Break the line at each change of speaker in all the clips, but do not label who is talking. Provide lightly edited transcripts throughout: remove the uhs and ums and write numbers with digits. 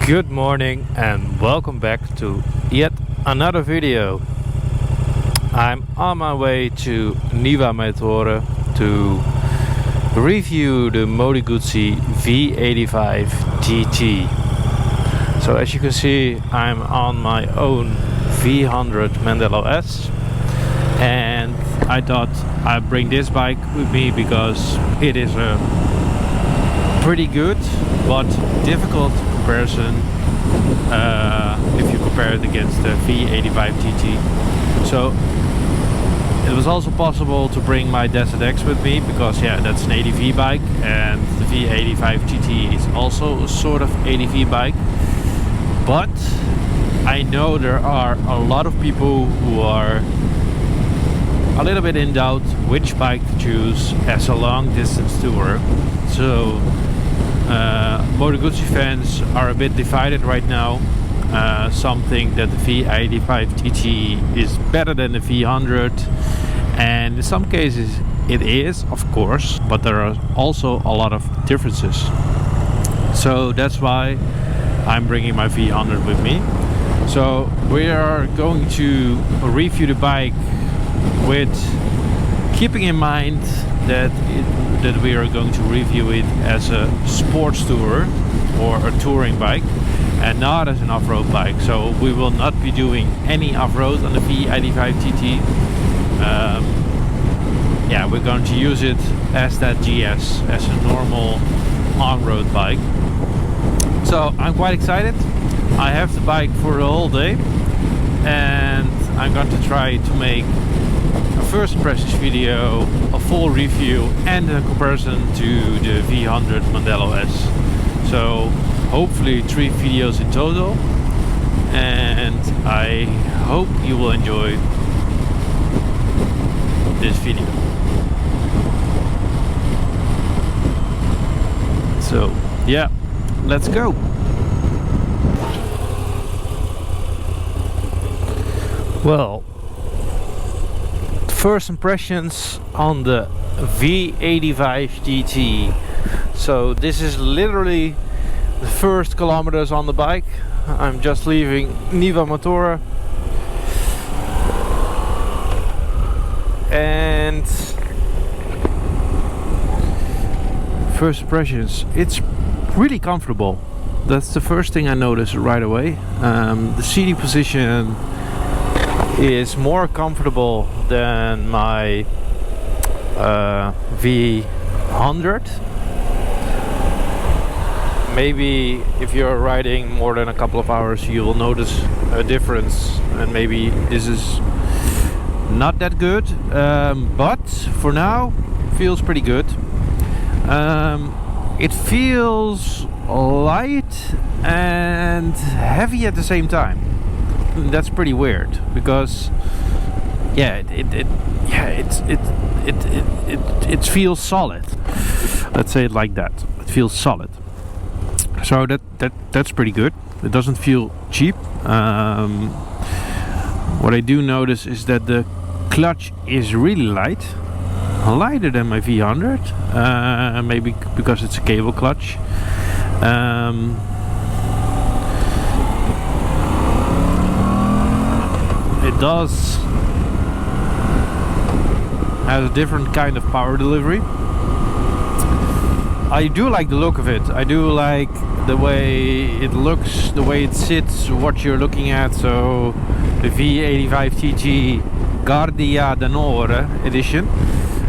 Good morning and welcome back to yet another video. I'm on my way to Niva Motoren to review the Moto Guzzi V85TT. So as you can see, I'm on my own V100 Mandello S, and I thought I'd bring this bike with me because it is a pretty good but difficult comparison if you compare it against the V85TT. So it was also possible to bring my Desert X with me because that's an ADV bike, and the V85TT is also a sort of ADV bike. But I know there are a lot of people who are a little bit in doubt which bike to choose as a long distance tour. So Moto Guzzi fans are a bit divided right now. Some think that the V85TT is better than the V100, and in some cases it is, of course, but there are also a lot of differences. So that's why I'm bringing my V100 with me. So we are going to review the bike with keeping in mind that we are going to review it as a sports tour or a touring bike and not as an off-road bike. So we will not be doing any off-road on the V85TT. We're going to use it as that GS, as a normal on-road bike. So I'm quite excited. I have the bike for the whole day, and I'm going to try to make a first impressions video, a full review and a comparison to the V100 Mandello S. So hopefully 3 videos in total, and I hope you will enjoy this video. So let's go. Well, first impressions on the V85TT. So this is literally the first kilometers on the bike. I'm just leaving Niva Motoren, and first impressions, it's really comfortable. That's the first thing I noticed right away. The seating position is more comfortable than my V100. Maybe if you're riding more than a couple of hours, you will notice a difference, and maybe this is not that good, but for now feels pretty good. It feels light and heavy at the same time. That's pretty weird because it feels solid. Let's say it like that. It feels solid. So that's pretty good. It doesn't feel cheap. What I do notice is that the clutch is really light, lighter than my V100. Maybe because it's a cable clutch. It does have a different kind of power delivery. I do like the look of it. I do like the way it looks, the way it sits, what you're looking at. So the V85TT Cardo d'Onore edition.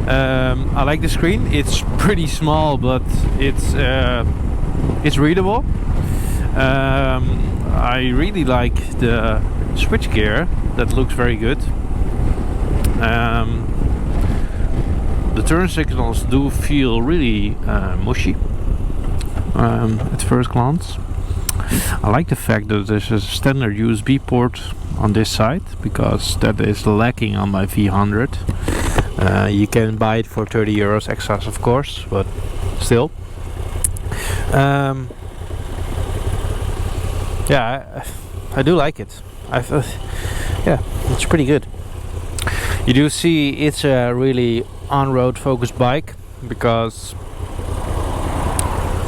I like the screen. It's pretty small, but it's readable. I really like the switchgear. That looks very good. The turn signals do feel really mushy at first glance. I like the fact that there's a standard USB port on this side because that is lacking on my V100. You can buy it for 30 euros extra, of course, but still. I do like it. It's pretty good. You do see it's a really on-road focused bike because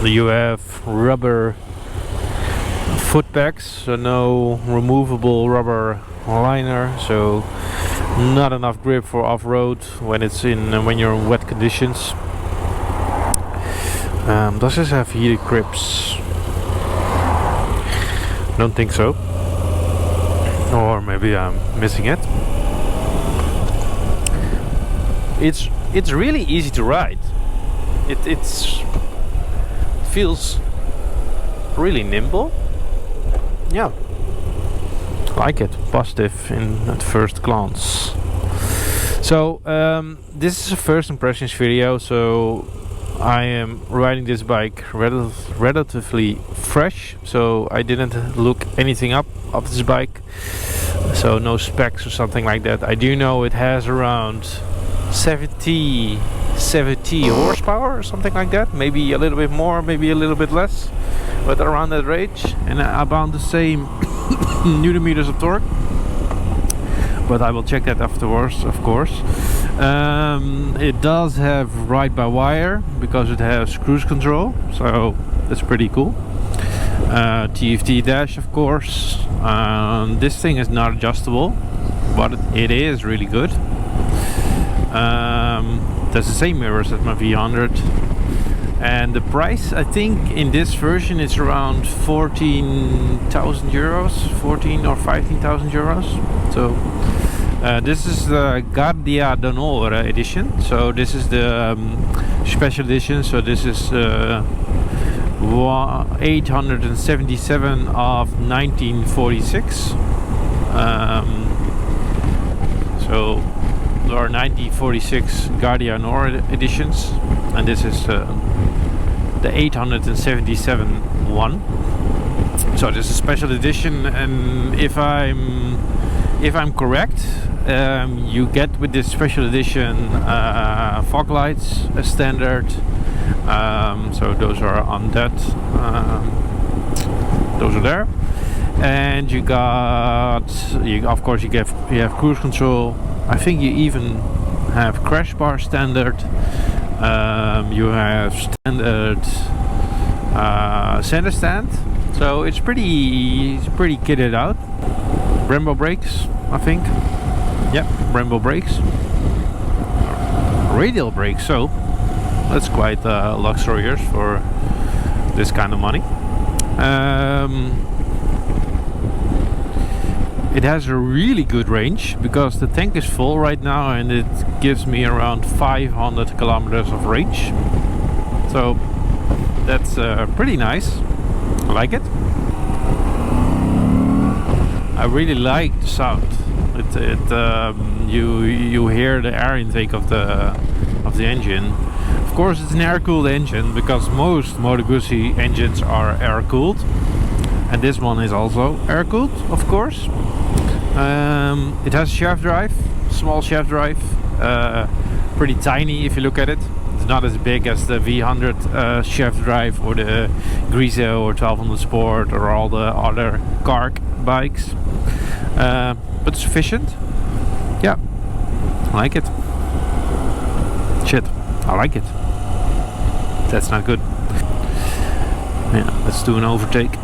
you have rubber foot pegs, so no removable rubber liner, so not enough grip for off-road when you're in wet conditions. Does this have heated grips? Don't think so, or maybe I'm missing it. It's really easy to ride. It feels really nimble. Yeah, like it. Positive at first glance. So this is a first impressions video, so I am riding this bike relatively fresh, so I didn't look anything up of this bike, so no specs or something like that. I do know it has around 70 horsepower or something like that, maybe a little bit more, maybe a little bit less, but around that range, and about the same newton meters of torque, but I will check that afterwards, of course. It does have ride-by-wire because it has cruise control, so that's pretty cool. TFT dash, of course. This thing is not adjustable, but it is really good. There's the same mirrors as my V100, and the price, I think in this version, is around 14,000 euros, 14 or 15,000 euros. So this is the Guardia d'Onore edition, so this is the special edition, so this is 877 of 1946. So there are 1946 Guardia d'Onore editions, and this is the 877 one. So this is a special edition, and if I'm correct, you get with this special edition fog lights as standard. So those are on that. Those are there, and of course you have cruise control. I think you even have crash bar standard. You have standard center stand. So it's pretty kitted out. Brembo brakes, I think. Yep, Brembo brakes. Radial brakes, so that's quite luxurious for this kind of money. It has a really good range because the tank is full right now, and it gives me around 500 kilometers of range. So that's pretty nice. I like it. I really like the sound. You hear the air intake of the engine. Of course, it's an air-cooled engine because most Moto Guzzi engines are air-cooled, and this one is also air-cooled, of course. It has shaft drive, small shaft drive, pretty tiny if you look at it. It's not as big as the V100 shaft drive or the Grigio or 1200 Sport or all the other Cardo bikes, but sufficient. Yeah, I like it. Shit, I like it. That's not good. Yeah, let's do an overtake.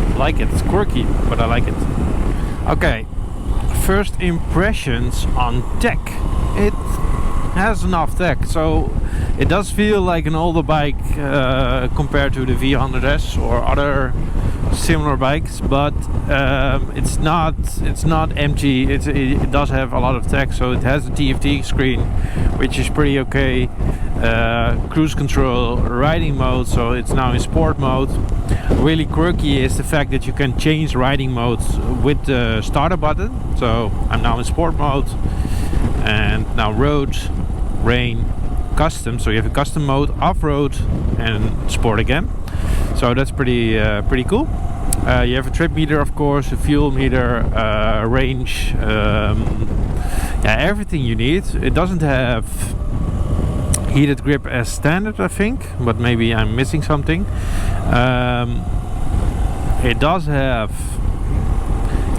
I like it. It's quirky, but I like it. Okay, first impressions on tech. It has enough tech, so it does feel like an older bike compared to the V100S or other similar bikes, but it's not empty. It does have a lot of tech, so it has a TFT screen, which is pretty okay. Cruise control, riding mode, so it's now in sport mode. Really quirky is the fact that you can change riding modes with the starter button. So I'm now in sport mode, and now road, rain, custom. So you have a custom mode, off-road, and sport again. So that's pretty cool. You have a trip meter, of course, a fuel meter, range, yeah, everything you need. It doesn't have heated grip as standard, I think, but maybe I'm missing something. It does have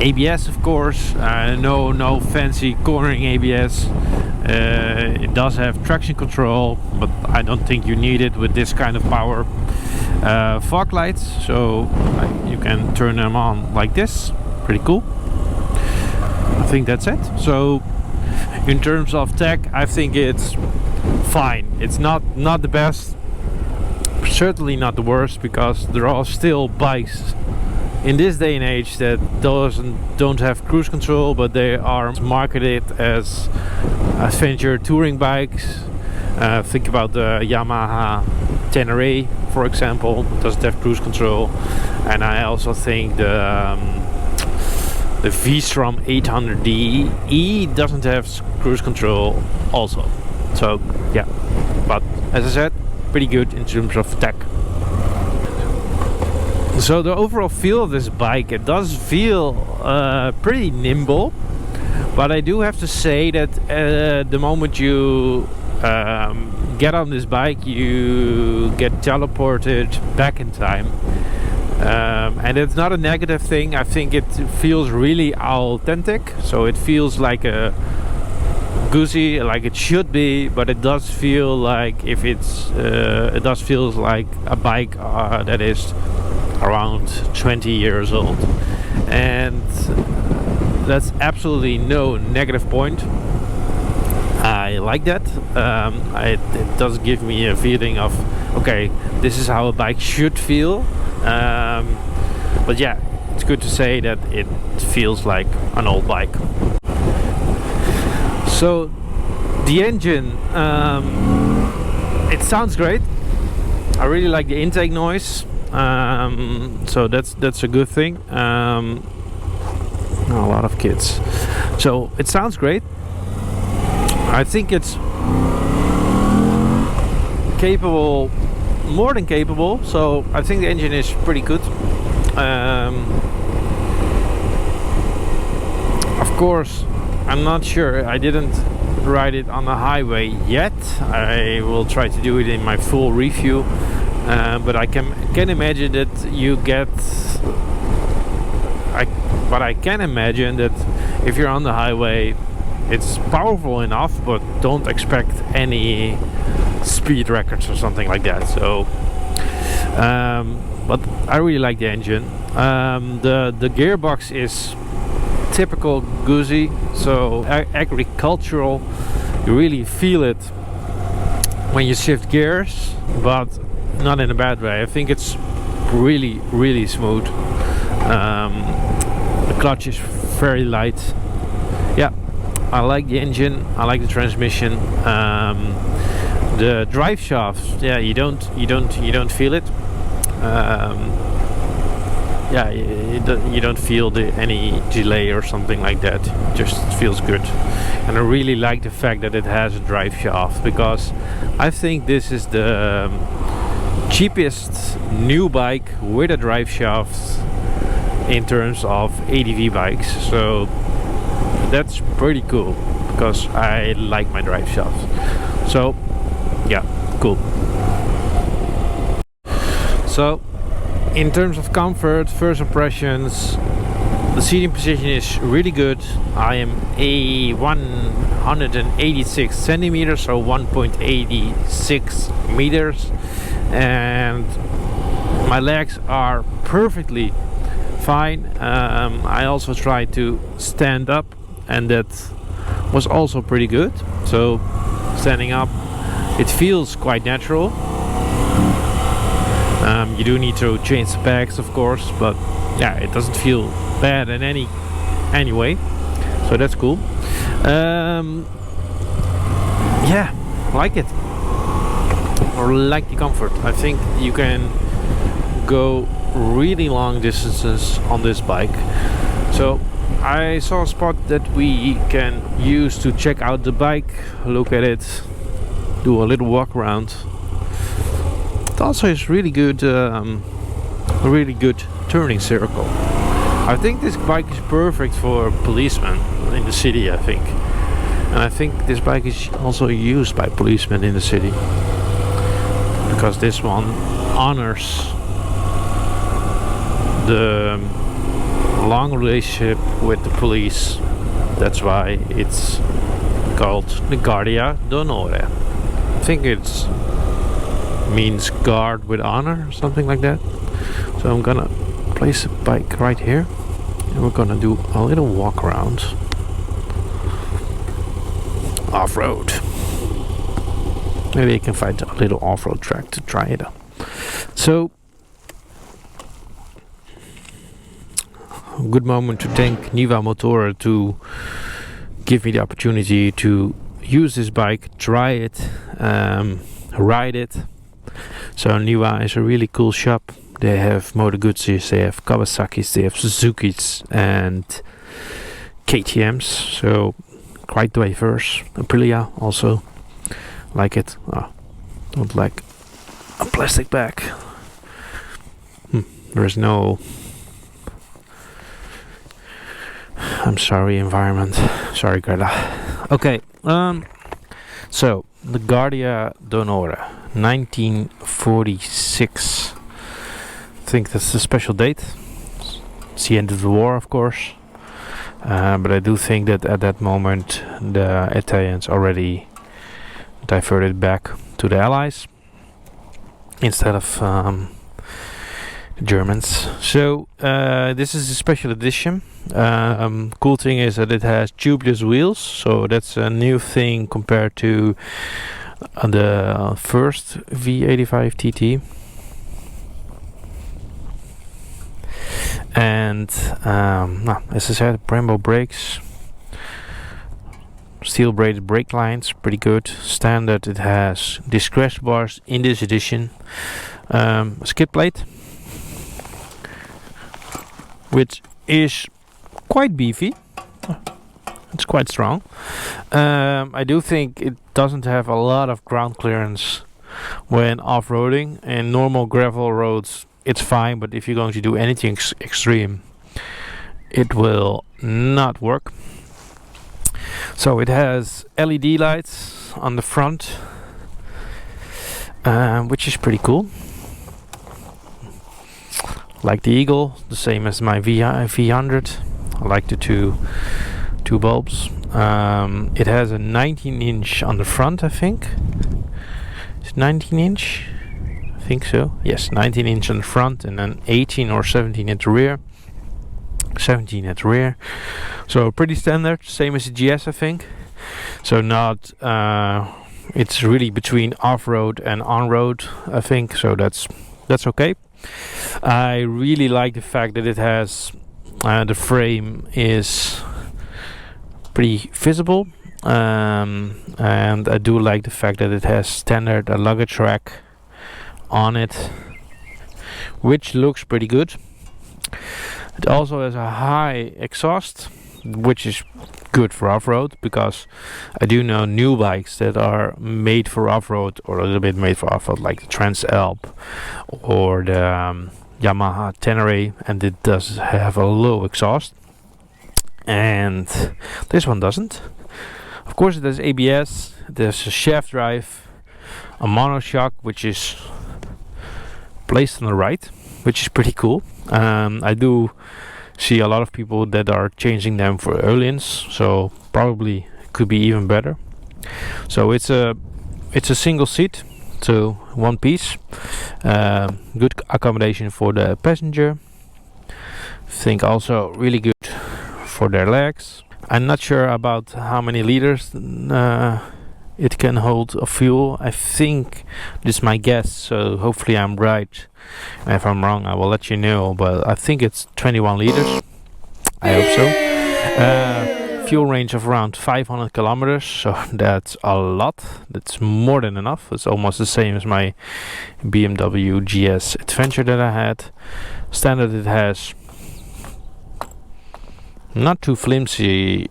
ABS, of course. No fancy cornering ABS. It does have traction control, but I don't think you need it with this kind of power. Fog lights, so you can turn them on like this. Pretty cool. I think that's it. So in terms of tech, I think it's fine. It's not the best, certainly not the worst, because there are still bikes in this day and age that don't have cruise control, but they are marketed as adventure touring bikes. Think about the Yamaha Tenere, for example, doesn't have cruise control, and I also think the V-Strom 800DE doesn't have cruise control also. So yeah, but as I said, pretty good in terms of tech. So the overall feel of this bike, it does feel pretty nimble, but I do have to say that the moment you get on this bike, you get teleported back in time, and it's not a negative thing. I think it feels really authentic, so it feels like a Guzzi, like it should be, but it does feel like it does feel like a bike that is around 20 years old, and that's absolutely no negative point. I like that. It does give me a feeling of, okay, this is how a bike should feel, but yeah, it's good to say that it feels like an old bike. So the engine, it sounds great. I really like the intake noise. So that's a good thing. A lot of kids. So it sounds great. I think it's capable, more than capable. So I think the engine is pretty good. Of course, I'm not sure. I didn't ride it on the highway yet. I will try to do it in my full review. But I can imagine that you get. But I can imagine that if you're on the highway, it's powerful enough, but don't expect any speed records or something like that. So, but I really like the engine. The gearbox is typical Guzzi, so agricultural. You really feel it when you shift gears, but not in a bad way. I think it's really smooth. The clutch is very light. Yeah, I like the engine. I like the transmission. The drive shaft, yeah, you don't feel it. Yeah, you don't feel any delay or something like that. It just feels good. And I really like the fact that it has a drive shaft, because I think this is the cheapest new bike with a drive shaft in terms of ADV bikes. So that's pretty cool, because I like my drive shaft. So yeah, cool. So in terms of comfort, first impressions, the seating position is really good. I am a 186 centimeters, so 1.86 meters, and my legs are perfectly fine. I also tried to stand up, and that was also pretty good. So standing up, it feels quite natural. You do need to change the pegs, of course, but yeah, it doesn't feel bad in any way. So that's cool. Yeah, like it, or like the comfort. I think you can go really long distances on this bike. So I saw a spot that we can use to check out the bike, look at it, do a little walk around. It also is really good, a really good turning circle. I think this bike is perfect for policemen in the city, I think. And I think this bike is also used by policemen in the city, because this one honors the long relationship with the police. That's why it's called the Guardia d'Onore. I think it's means guard with honor or something like that. So I'm gonna place the bike right here and we're gonna do a little walk around off-road. Maybe I can find a little off-road track to try it out. So a good moment to thank Niva Motore to give me the opportunity to use this bike, try it, ride it. So Niwa is a really cool shop. They have Moto Guzzis, they have Kawasaki's, they have Suzuki's and KTM's. So quite diverse. Aprilia also like it. Don't like a plastic bag. There is no. I'm sorry, environment. Sorry, Greta. Okay. So the Guardia d'Onore, 1946. I think that's a special date. It's the end of the war, of course. But I do think that at that moment the Italians already diverted back to the Allies instead of the Germans. So this is a special edition. Cool thing is that it has tubeless wheels, so that's a new thing compared to the first V85TT. And as I said, Brembo brakes, steel braided brake lines, pretty good. Standard, it has disc crash bars in this edition. A skid plate, which is quite beefy. It's quite strong. I do think it doesn't have a lot of ground clearance when off-roading. In normal gravel roads it's fine, but if you're going to do anything extreme, it will not work. So it has LED lights on the front, which is pretty cool. Like the Eagle, the same as my V100. I like the two bulbs. It has a 19-inch on the front, I think. It's 19-inch. I think so. Yes, 19-inch on the front and then 18 or 17 at the rear. 17 at the rear. So pretty standard, same as the GS, I think. So not. It's really between off-road and on-road, I think. So that's okay. I really like the fact that it has the frame is pretty visible, and I do like the fact that it has standard luggage rack on it, which looks pretty good. It also has a high exhaust, which is good for off-road, because I do know new bikes that are made for off-road or a little bit made for off-road, like the Trans Alp or the Yamaha Tenere, and it does have a low exhaust, and this one doesn't. Of course it has ABS, there's a shaft drive, a monoshock which is placed on the right, which is pretty cool. I do see a lot of people that are changing them for Öhlins, so probably could be even better. So it's a single seat, so one piece. Good accommodation for the passenger. Think also really good for their legs. I'm not sure about how many liters it can hold of fuel. I think this is my guess, so hopefully I'm right. And if I'm wrong, I will let you know, but I think it's 21 liters. I hope so. Fuel range of around 500 kilometers, so that's a lot. That's more than enough. It's almost the same as my BMW GS Adventure that I had. Standard, it has not too flimsy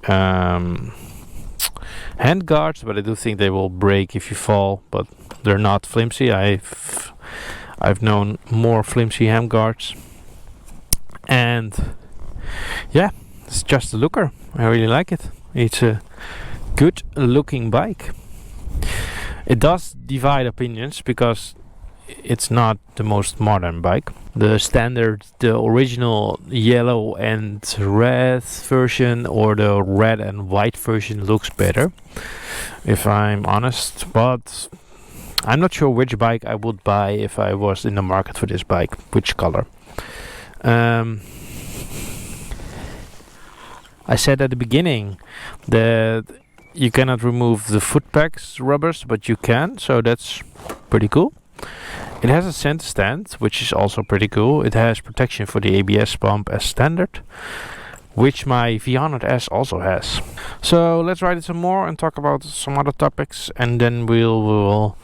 hand guards, but I do think they will break if you fall, but they're not flimsy. I've known more flimsy hand guards, and yeah, it's just a looker. I really like it. It's a good looking bike. It does divide opinions, because it's not the most modern bike. The standard, the original yellow and red version, or the red and white version, looks better, if I'm honest. But I'm not sure which bike I would buy if I was in the market for this bike, which color. I said at the beginning that you cannot remove the foot pegs rubbers, but you can, so that's pretty cool. It has a center stand, which is also pretty cool. It has protection for the ABS pump as standard, which my V100S also has. So let's ride it some more and talk about some other topics, and then we'll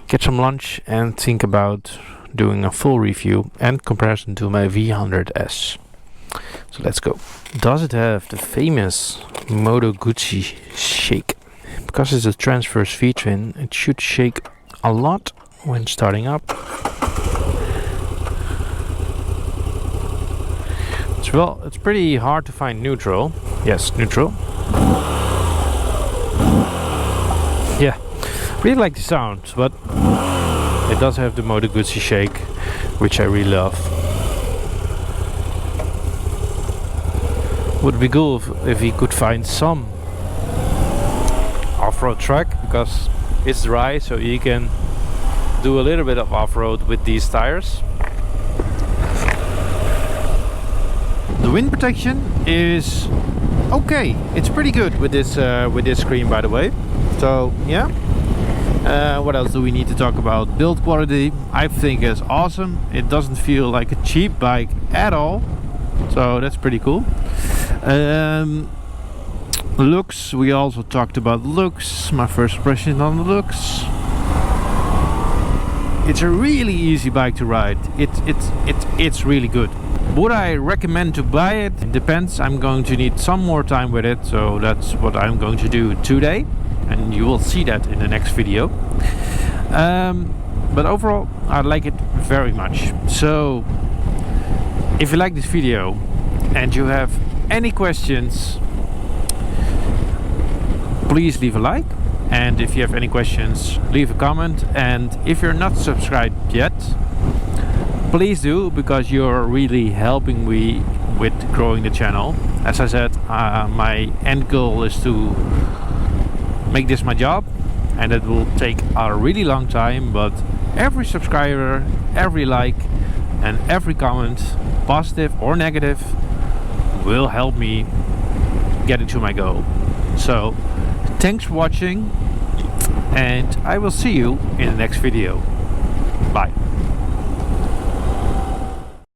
get some lunch and think about doing a full review and comparison to my V100S. So let's go. Does it have the famous Moto Guzzi shake? Because it's a transverse V-twin, it should shake a lot when starting up. Well, it's pretty hard to find neutral. Yes, neutral. Yeah, really like the sound, but it does have the Moto Guzzi shake, which I really love. Would be cool if he could find some off-road track, because it's dry, so you can do a little bit of off-road with these tires. The wind protection is okay. It's pretty good with this screen, by the way. So yeah. What else do we need to talk about? Build quality, I think, is awesome. It doesn't feel like a cheap bike at all, so that's pretty cool. Looks, we also talked about looks. My first impression on the looks. It's a really easy bike to ride. It's really good. Would I recommend to buy it? It depends. I'm going to need some more time with it, so that's what I'm going to do today, and you will see that in the next video. But overall, I like it very much. So if you like this video and you have any questions, please leave a like. And if you have any questions, leave a comment. And if you're not subscribed yet, please do, because you're really helping me with growing the channel. As I said, my end goal is to make this my job, and it will take a really long time, but every subscriber, every like and every comment, positive or negative, will help me get to my goal. So thanks for watching, and I will see you in the next video. Bye.